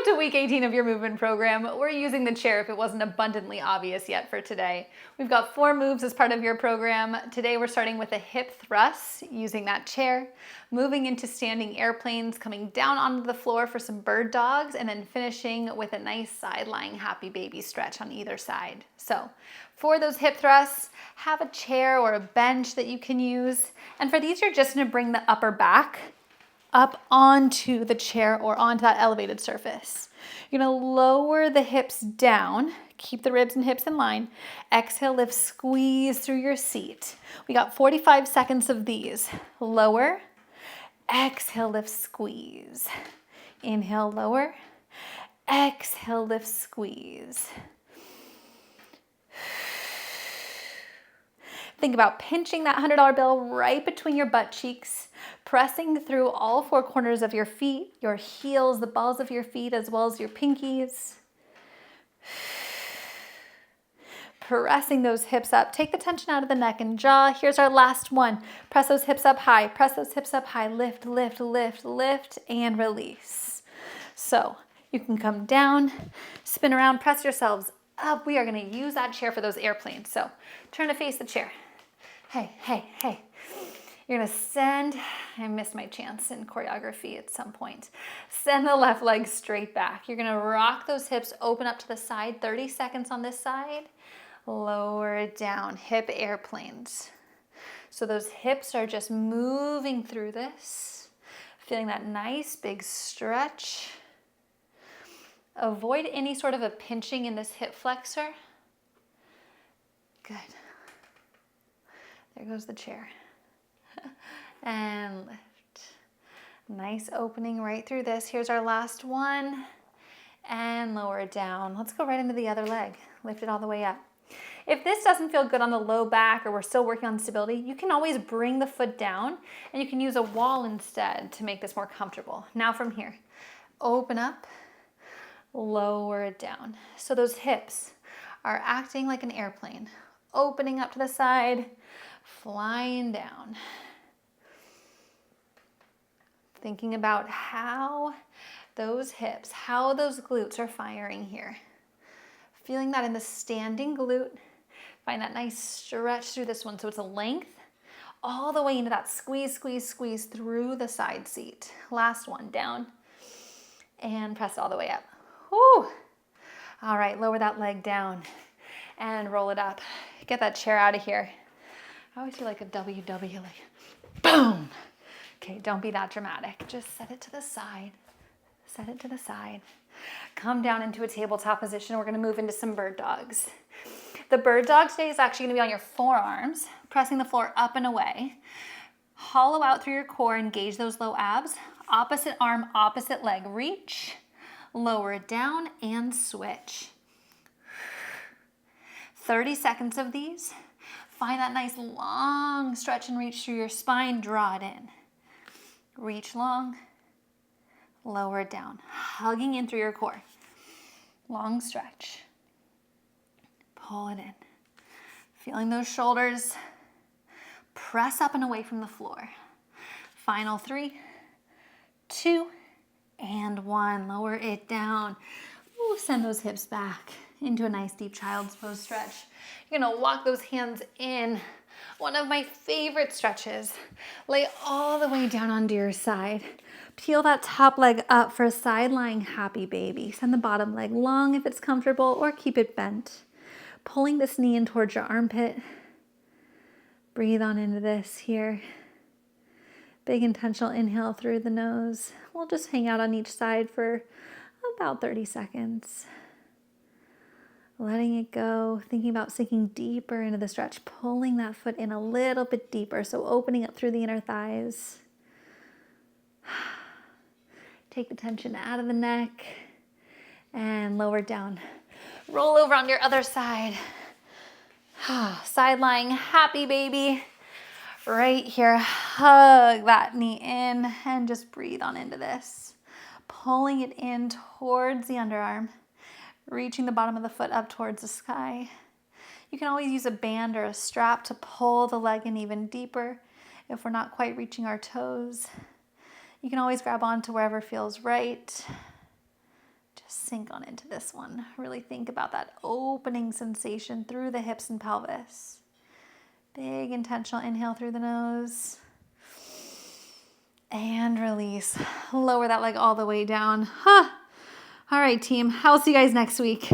Welcome to week 18 of your movement program. We're using the chair if it wasn't abundantly obvious yet for today. We've got 4 moves as part of your program. Today we're starting with a hip thrust using that chair, moving into standing airplanes, coming down onto the floor for some bird dogs, and then finishing with a nice side lying happy baby stretch on either side. So for those hip thrusts, have a chair or a bench that you can use. And for these, you're just gonna bring the upper back up onto the chair or onto that elevated surface. You're gonna lower the hips down, keep the ribs and hips in line. Exhale, lift, squeeze through your seat. We got 45 seconds of these. Lower, exhale, lift, squeeze. Inhale, lower, exhale, lift, squeeze. Think about pinching that $100 bill right between your butt cheeks, pressing through all 4 corners of your feet, your heels, the balls of your feet, as well as your pinkies. Pressing those hips up. Take the tension out of the neck and jaw. Here's our last one. Press those hips up high. Press those hips up high. Lift, lift, lift, lift, and release. So you can come down, spin around, press yourselves up. We are going to use that chair for those airplanes. So turn to face the chair. Hey, hey, hey. You're gonna send, I missed my chance in choreography at some point. Send the left leg straight back. You're gonna rock those hips, open up to the side, 30 seconds on this side. Lower it down, hip airplanes. So those hips are just moving through this. Feeling that nice big stretch. Avoid any sort of a pinching in this hip flexor. Good. There goes the chair. And lift. Nice opening right through this. Here's our last one. And lower it down. Let's go right into the other leg. Lift it all the way up. If this doesn't feel good on the low back or we're still working on stability, you can always bring the foot down and you can use a wall instead to make this more comfortable. Now from here, open up, lower it down. So those hips are acting like an airplane, opening up to the side, flying down. Thinking about how those hips, how those glutes are firing here. Feeling that in the standing glute. Find that nice stretch through this one so it's a length all the way into that squeeze, squeeze, squeeze through the side seat. Last one, down and press all the way up. Whew. All right, lower that leg down and roll it up. Get that chair out of here. I always feel like a WW, like boom. Okay, don't be that dramatic. Just set it to the side. Set it to the side. Come down into a tabletop position. We're gonna move into some bird dogs. The bird dog today is actually gonna be on your forearms, pressing the floor up and away. Hollow out through your core, engage those low abs. Opposite arm, opposite leg, reach. Lower it down and switch. 30 seconds of these. Find that nice long stretch and reach through your spine, draw it in. Reach long, lower it down, hugging in through your core. Long stretch. Pull it in. Feeling those shoulders. Press up and away from the floor. Final 3, 2, and 1. Lower it down. Ooh, send those hips back into a nice deep child's pose stretch. You're gonna walk those hands in. One of my favorite stretches. Lay all the way down onto your side. Peel that top leg up for a side lying happy baby. Send the bottom leg long if it's comfortable or keep it bent. Pulling this knee in towards your armpit. Breathe on into this here. Big intentional inhale through the nose. We'll just hang out on each side for about 30 seconds. Letting it go, thinking about sinking deeper into the stretch, pulling that foot in a little bit deeper, so opening up through the inner thighs. Take the tension out of the neck and lower down. Roll over on your other side. Side lying happy baby. Right here, hug that knee in and just breathe on into this. Pulling it in towards the underarm. Reaching the bottom of the foot up towards the sky. You can always use a band or a strap to pull the leg in even deeper if we're not quite reaching our toes. You can always grab onto wherever feels right. sink on into this one. Really think about that opening sensation through the hips and pelvis. Big intentional inhale through the nose. And release. Lower that leg all the way down. All right, team. I'll see you guys next week.